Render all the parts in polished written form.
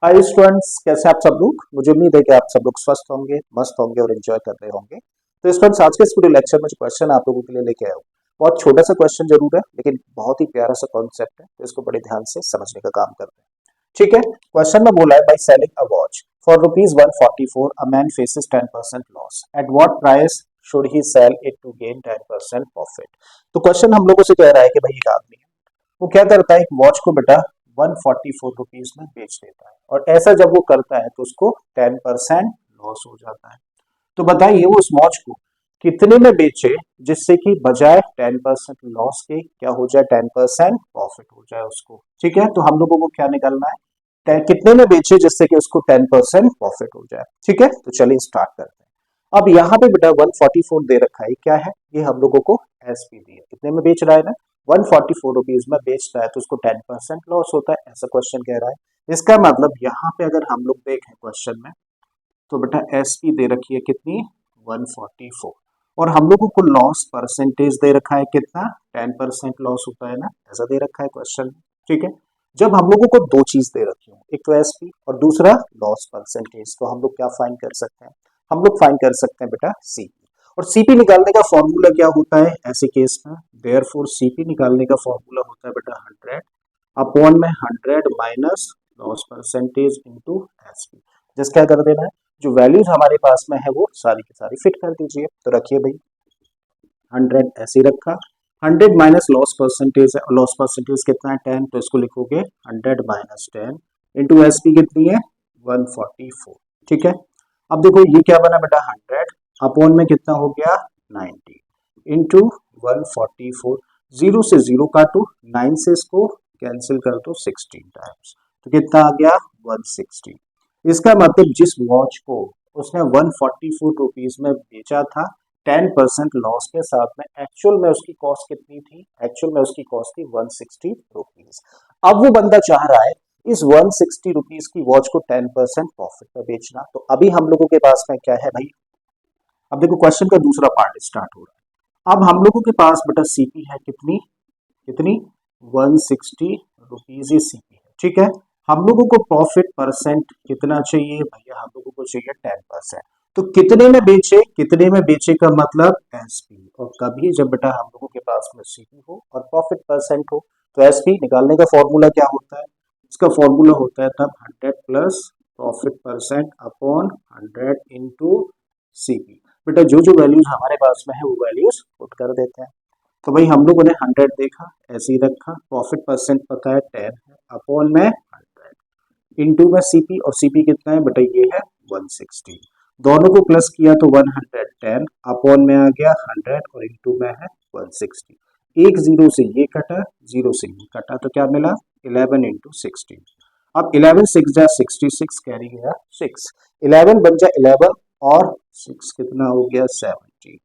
Hi students, कैसे आप सब लोग। मुझे उम्मीद है कि आप सब लोग स्वस्थ होंगे, मस्त होंगे और एंजॉय कर रहे होंगे। तो स्टूडेंट्स, आज के इस वीडियो लेक्चर में जो क्वेश्चन आप लोगों के लिए लेके आया हूँ, बहुत छोटा सा क्वेश्चन जरूर है, लेकिन बहुत ही प्यारा सा कॉन्सेप्ट है, तो इसको बड़े ध्यान से समझने का काम करते हैं। ठीक है, क्वेश्चन में बोला है by selling a watch for ₹144 a man faces 10% loss, at what price should he sell it to gain 10% profit. तो क्वेश्चन हम लोगों से कह रहा है कि भाई एक आदमी है, वो क्या करता है, एक वॉच को बेटा 144 रुपीज में बेच देता है, और ऐसा जब वो करता है तो उसको 10% लॉस हो जाता है। तो बताइए वो उस वॉच को कितने में बेचे जिससे कि बजाय 10% लॉस के क्या हो जाए, 10% प्रॉफिट हो जाए उसको। ठीक है, तो हम लोगों को क्या निकालना है, कितने में बेचे जिससे कि उसको 10% प्रॉफिट हो जाए। ठीक है, तो चलिए स्टार्ट करते हैं। अब यहाँ पे बेटा 144 दे रखा है, क्या है ये, हम लोगों को एसपी दी है, कितने में बेच रहा है ना, 144 रुपीज में बेचता है, तो उसको 10% लॉस होता है, ऐसा क्वेश्चन कह रहा है। इसका मतलब यहाँ पे अगर हम लोग देखें क्वेश्चन में, तो बेटा एसपी दे रखी है कितनी, 144, और हम लोगों को लॉस परसेंटेज दे रखा है कितना, 10% लॉस होता है ना, ऐसा दे रखा है क्वेश्चन में। ठीक है, जब हम लोगों को दो चीज दे रखी हो, एक तो एसपी और दूसरा लॉस परसेंटेज, तो हम लोग क्या फाइंड कर सकते हैं, हम लोग फाइंड कर सकते हैं बेटा सीपी। और सीपी निकालने का फॉर्मूला क्या होता है ऐसे केस में, देयरफॉर सीपी निकालने का फॉर्मूला होता है बेटा 100 अपॉन में 100 minus loss percentage into SP. जिस क्या कर देना है, जो वैल्यूज हमारे पास में है वो सारी की सारी फिट कर दीजिए। तो रखिए भाई 100 ऐसे ही रखा, 100 माइनस लॉस परसेंटेज है, और लॉस परसेंटेज कितना है 10, तो इसको लिखोगे 100 माइनस 10 इंटू एसपी कितनी है 144। ठीक है, अब देखो ये क्या बना बेटा 100 अपॉन में कितना हो गया 90 इंटू 144, जीरो से जीरो काटो, 9 से इसको कैंसिल कर दो 16 टाइम्स, तो कितना आ गया 160। इसका मतलब जिस वॉच को उसने 144 रुपीज में बेचा था 10% लॉस के साथ में, एक्चुअल में उसकी कॉस्ट कितनी थी, एक्चुअल में उसकी कॉस्ट थी 160 रुपीज। अब वो बंदा चाह रहा है इस 160 रुपीज की वॉच को 10% प्रॉफिट में बेचना। तो अभी हम लोगों के पास में क्या है भाई, अब देखो क्वेश्चन का दूसरा पार्ट स्टार्ट हो रहा है। अब हम लोगों के पास बेटा सीपी है कितनी, कितनी 160 रुपीज ही सीपी है। ठीक है, हम लोगों को प्रॉफिट परसेंट कितना चाहिए भैया, हम लोगों को चाहिए 10%। तो कितने में बेचे, कितने में बेचे का मतलब एसपी, और कभी जब बेटा हम लोगों के पास में सीपी हो और प्रॉफिट परसेंट हो, तो एसपी निकालने का फॉर्मूला क्या होता है, इसका फॉर्मूला होता है तब 100 plus profit percent upon 100 into CP. बेटा जो जो वैल्यूज हमारे पास में है वो वैल्यूज पुट कर देते हैं। तो भाई हम लोगों ने 100 देखा, ऐसे ही रखा, प्रॉफिट परसेंट पता है 10 है, अपॉन में 100 इंटू में सीपी, और सीपी कितना है बेटा ये है 160, दोनों को प्लस किया तो 110 अपॉन में आ गया 100 और इंटू में है 160। एक जीरो से ये कटा, जीरो से ये कटा, तो क्या मिला 11 इंटू 16। अब 11 6 जा 66, कैरी गया 6, 11 बन जा 11 और 6 कितना हो गया 70।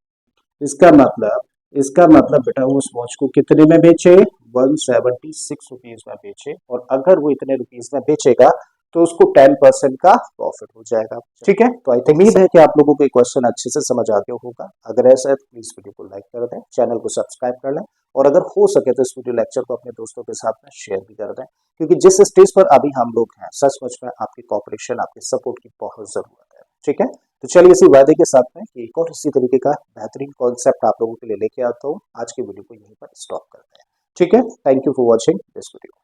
इसका मतलब, इसका मतलब बेटा वो उस वॉच को कितने में बेचे, 176 रुपीज में बेचे, और अगर वो इतने रुपीज में बेचेगा तो उसको 10% का प्रॉफिट हो जाएगा। ठीक है, तो आई थिंक उम्मीद है कि आप लोगों को ये क्वेश्चन अच्छे से समझ आ गया होगा। अगर ऐसा है तो प्लीज वीडियो को लाइक कर दें, चैनल को सब्सक्राइब कर लें, और अगर हो सके तो इस वीडियो लेक्चर को अपने दोस्तों के साथ में शेयर भी कर दें, क्योंकि जिस स्टेज पर अभी हम लोग हैं सचमुच में आपकी कोऑपरेशन, आपके सपोर्ट की बहुत जरूरत है। ठीक है, तो चलिए इसी वादे के साथ में कि एक और इसी तरीके का बेहतरीन कॉन्सेप्ट आप लोगों के लिए लेके आता हूँ, आज की वीडियो को यहीं पर स्टॉप करते हैं। ठीक है, thank you for watching this video.